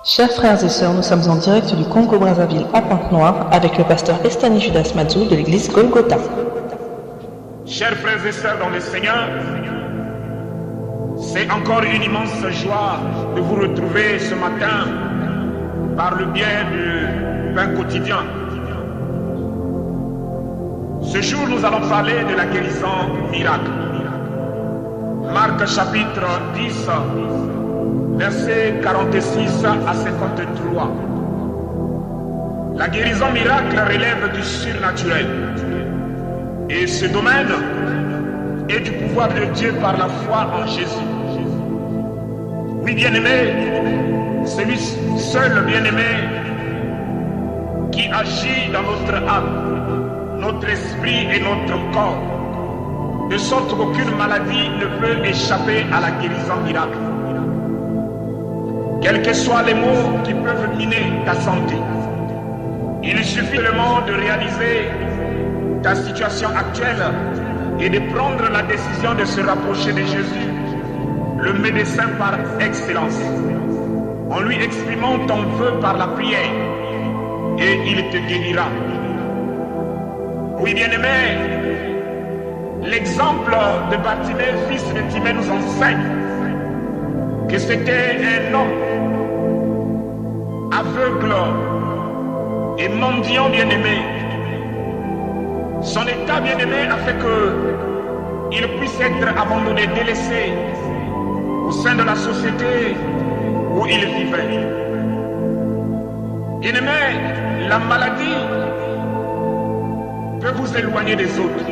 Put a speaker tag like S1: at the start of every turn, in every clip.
S1: Chers frères et sœurs, nous sommes en direct du Congo-Brazzaville à Pointe-Noire avec le pasteur Estanijudas Mazou de l'église Golgotha.
S2: Chers frères et sœurs dans le Seigneur, c'est encore une immense joie de vous retrouver ce matin par le biais du pain quotidien. Ce jour, nous allons parler de la guérison miracle. Marc chapitre 10, versets 46 à 53. La guérison miracle relève du surnaturel. Et ce domaine est du pouvoir de Dieu par la foi en Jésus. Oui, bien-aimé, celui seul bien-aimé qui agit dans notre âme, notre esprit et notre corps, de sorte qu'aucune maladie ne peut échapper à la guérison miracle. Quels que soient les maux qui peuvent miner ta santé, il suffit seulement de réaliser ta situation actuelle et de prendre la décision de se rapprocher de Jésus, le médecin par excellence, en lui exprimant ton vœu par la prière, et il te guérira. Oui, bien-aimé, l'exemple de Bartimée, fils de Timée, nous enseigne que c'était un homme aveugle et mendiant bien-aimé. Son état bien-aimé a fait qu'il puisse être abandonné, délaissé au sein de la société où il vivait. Bien-aimé, la maladie peut vous éloigner des autres.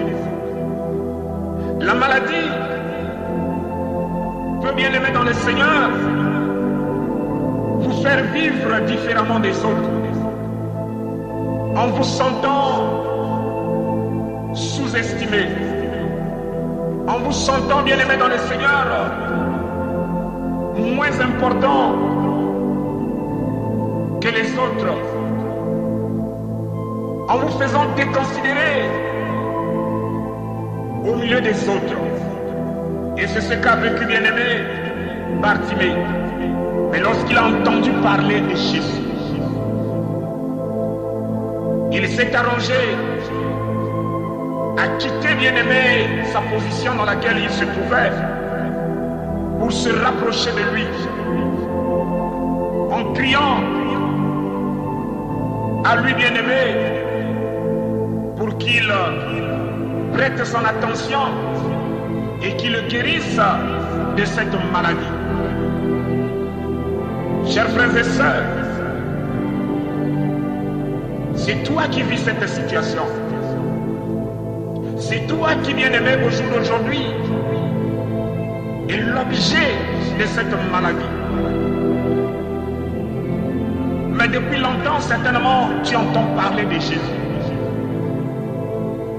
S2: La maladie peut, bien-aimé dans le Seigneur, vous faire vivre différemment des autres, en vous sentant sous-estimé, en vous sentant, bien-aimé dans le Seigneur, moins important que les autres, en vous faisant déconsidérer au milieu des autres. Et c'est ce qu'a vécu, bien-aimé, Bartimée. Mais lorsqu'il a entendu parler de Jésus, il s'est arrangé à quitter, bien-aimé, sa position dans laquelle il se trouvait pour se rapprocher de lui, en criant à lui, bien-aimé, pour qu'il prête son attention et qu'il le guérisse de cette maladie. Chers frères et sœurs, c'est toi qui vis cette situation. C'est toi qui, bien-aimé, au jour d'aujourd'hui, est l'objet de cette maladie. Mais depuis longtemps, certainement, tu entends parler de Jésus.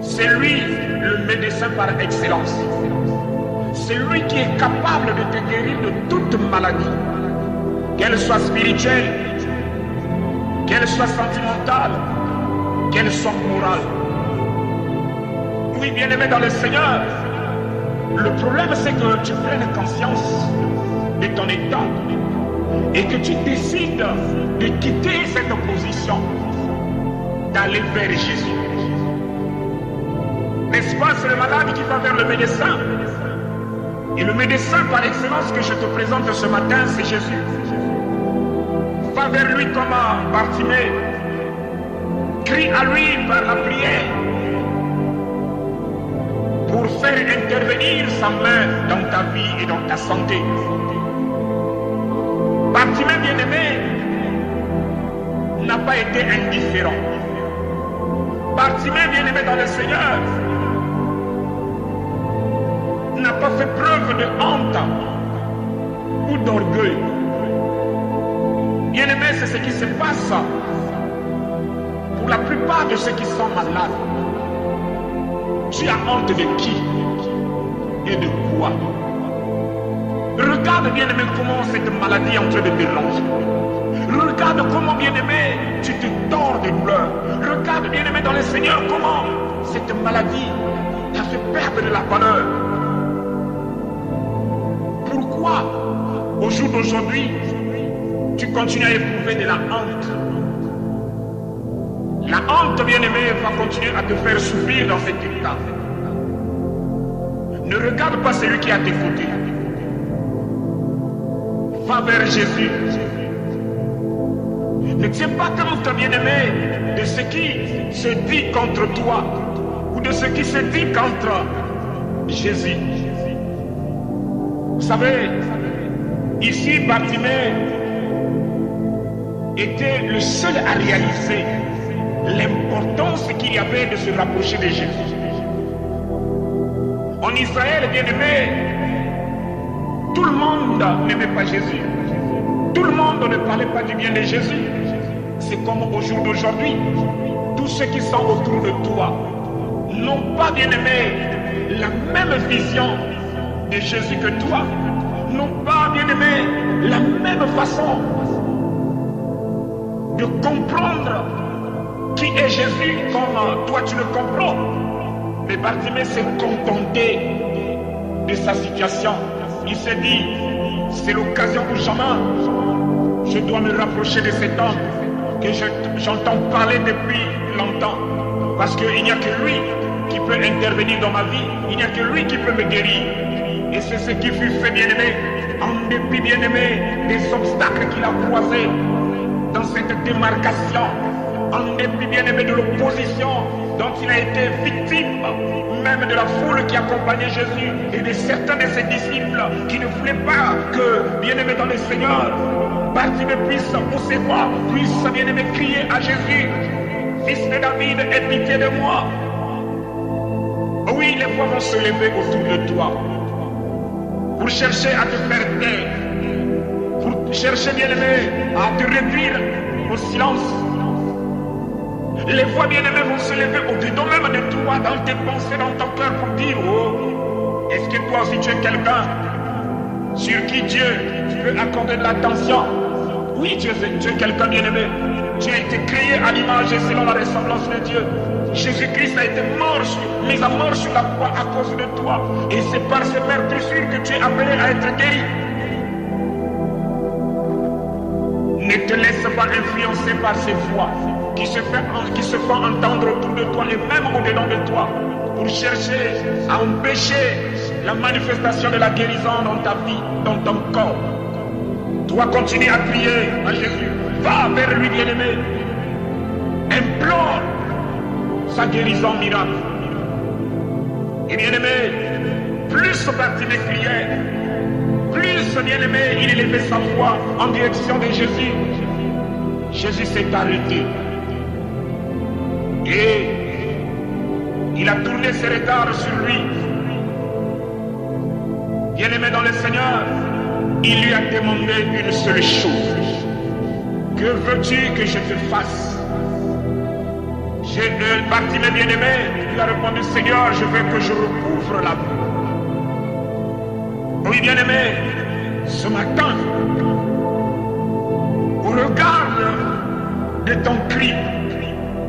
S2: C'est lui le médecin par excellence. C'est lui qui est capable de te guérir de toute maladie, qu'elle soit spirituelle, qu'elle soit sentimentale, qu'elle soit morale. Oui, bien-aimé dans le Seigneur, le problème c'est que tu prennes conscience de ton état et que tu décides de quitter cette position, d'aller vers Jésus. N'est-ce pas, c'est le malade qui va vers le médecin. Et le médecin par excellence que je te présente ce matin, c'est Jésus. Va vers lui comme Bartimée. Crie à lui par la prière pour faire intervenir sa main dans ta vie et dans ta santé. Bartimée, bien-aimé, n'a pas été indifférent. Bartimée, bien-aimé dans le Seigneur, n'a pas fait preuve de honte ou d'orgueil. Bien-aimé, c'est ce qui se passe pour la plupart de ceux qui sont malades. Tu as honte de qui et de quoi? Regarde, bien-aimé, comment cette maladie est en train de te déranger. Regarde comment, bien-aimé, tu te tords de douleur. Regarde, bien-aimé, dans le Seigneur, comment cette maladie t'a fait perdre de la valeur. Pourquoi, au jour d'aujourd'hui, tu tu continues à éprouver de la honte. La honte, bien-aimé, va continuer à te faire souffrir dans cet état. Ne regarde pas celui qui est à tes côtés. Va vers Jésus. Ne tiens pas compte, bien-aimé, de ce qui se dit contre toi ou de ce qui se dit contre Jésus. Vous savez, ici, Bartimée était le seul à réaliser l'importance qu'il y avait de se rapprocher de Jésus. En Israël, bien-aimé, tout le monde n'aimait pas Jésus. Tout le monde ne parlait pas du bien de Jésus. C'est comme au jour d'aujourd'hui. Tous ceux qui sont autour de toi n'ont pas, bien-aimé, la même vision de Jésus que toi. N'ont pas, bien-aimé, la même façon de comprendre qui est Jésus comme toi tu le comprends. Mais Bartimée s'est contenté de sa situation. Il s'est dit, c'est l'occasion ou jamais je dois me rapprocher de cet homme que j'entends parler depuis longtemps. Parce qu'il n'y a que lui qui peut intervenir dans ma vie. Il n'y a que lui qui peut me guérir. Et c'est ce qui fut fait, bien-aimé, en dépit, bien-aimé, des obstacles qu'il a croisés dans cette démarcation, en dépit, bien-aimé, de l'opposition dont il a été victime, même de la foule qui accompagnait Jésus et de certains de ses disciples qui ne voulaient pas que, bien-aimé dans le Seigneur, Bartimée puisse pousser voix, puisse, bien-aimé, crier à Jésus, Fils de David, aie pitié de moi. Oui, les voix vont se lever autour de toi pour chercher à te faire taire, pour chercher, bien-aimé, à te réduire au silence. Les voix, bien-aimées, vont se lever au-dedans même de toi, dans tes pensées, dans ton cœur, pour dire, oh, est-ce que toi aussi tu es quelqu'un sur qui Dieu peut accorder de l'attention? Oui, tu es quelqu'un, bien-aimé. Tu as été créé à l'image et selon la ressemblance de Dieu. Jésus-Christ a été mis à mort sur la croix à cause de toi. Et c'est par ces meurtrissures que tu es appelé à être guéri. Ne te laisse pas influencer par ces voix qui se font entendre autour de toi et même au-dedans de toi pour chercher à empêcher la manifestation de la guérison dans ta vie, dans ton corps. Toi, continue à crier à Jésus. Va vers lui, bien-aimé. Implore sa guérison miracle. Et bien-aimé, plus Bartimée criait, plus, bien-aimé, il élevait sa voix en direction de Jésus. Jésus s'est arrêté. Et il a tourné ses regards sur lui. Bien-aimé dans le Seigneur, il lui a demandé une seule chose. Que veux-tu que je te fasse? Bartimée, bien-aimé, il a répondu, Seigneur, je veux que je recouvre la vue. Oui, bien-aimé, ce matin, au regard de ton cri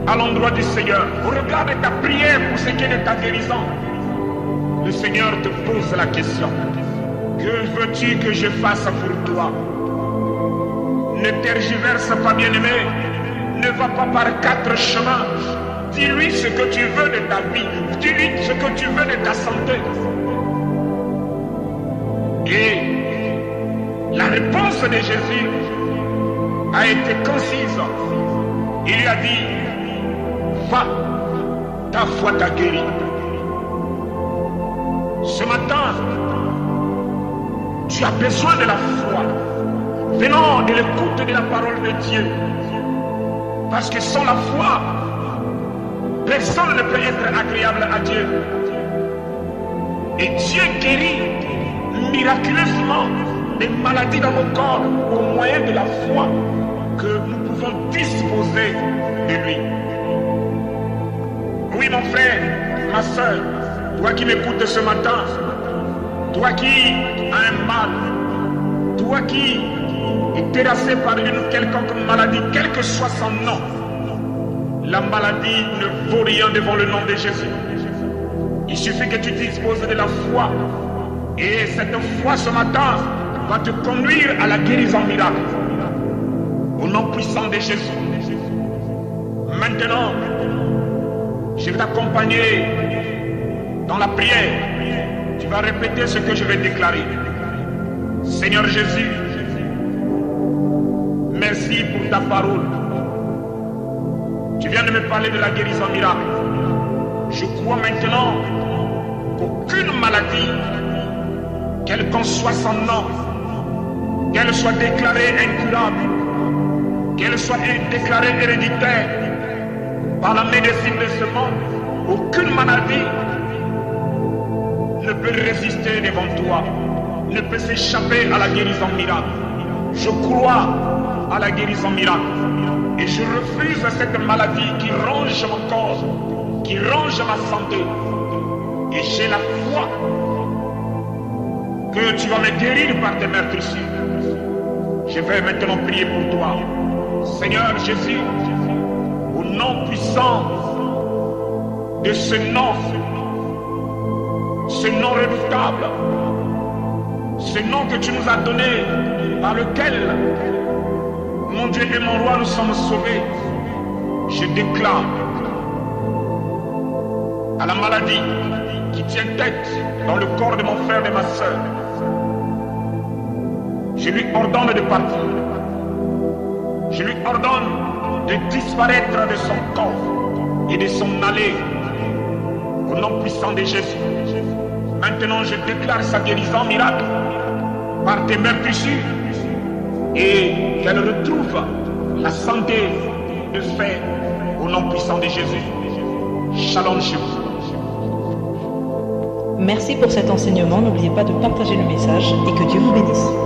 S2: à l'endroit du Seigneur, au regard de ta prière pour ce qui est de ta guérison, le Seigneur te pose la question. Que veux-tu que je fasse pour toi? Ne tergiverse pas, bien-aimé. Ne va pas par 4 chemins. Dis-lui ce que tu veux de ta vie. Dis-lui ce que tu veux de ta santé. Et la réponse de Jésus a été concise. Il lui a dit, va, ta foi t'a guéri. Ce matin, tu as besoin de la foi. Venons de l'écoute de la parole de Dieu. Parce que sans la foi, personne ne peut être agréable à Dieu. Et Dieu guérit miraculeusement des maladies dans nos corps au moyen de la foi que nous pouvons disposer de lui. Oui, mon frère, ma soeur, toi qui m'écoutes ce matin, toi qui as un mal, toi qui est terrassé par une quelconque maladie, quel que soit son nom, la maladie ne vaut rien devant le nom de Jésus. Il suffit que tu disposes de la foi. Et cette foi ce matin va te conduire à la guérison miracle. puissant de Jésus. Maintenant, je vais t'accompagner dans la prière. Tu vas répéter ce que je vais déclarer. Seigneur Jésus, merci pour ta parole. Tu viens de me parler de la guérison miracle. Je crois maintenant qu'aucune maladie, quel qu'en soit son nom, qu'elle soit déclarée incurable, qu'elle soit déclarée héréditaire par la médecine de ce monde, aucune maladie ne peut résister devant toi, ne peut s'échapper à la guérison miracle. Je crois à la guérison miracle et je refuse cette maladie qui ronge mon corps, qui ronge ma santé. Et j'ai la foi que tu vas me guérir par tes meurtrissures. Je vais maintenant prier pour toi. Seigneur Jésus, au nom puissant de ce nom redoutable, ce nom que tu nous as donné, par lequel, mon Dieu et mon roi, nous sommes sauvés, je déclare à la maladie qui tient tête dans le corps de mon frère et de ma soeur, je lui ordonne de partir. Je lui ordonne de disparaître de son corps et de son allée au nom puissant de Jésus. Maintenant, je déclare sa guérison miracle par tes meurtrissures et qu'elle retrouve la santé de fer au nom puissant de Jésus. Shalom chez vous.
S1: Merci pour cet enseignement. N'oubliez pas de partager le message et que Dieu vous bénisse.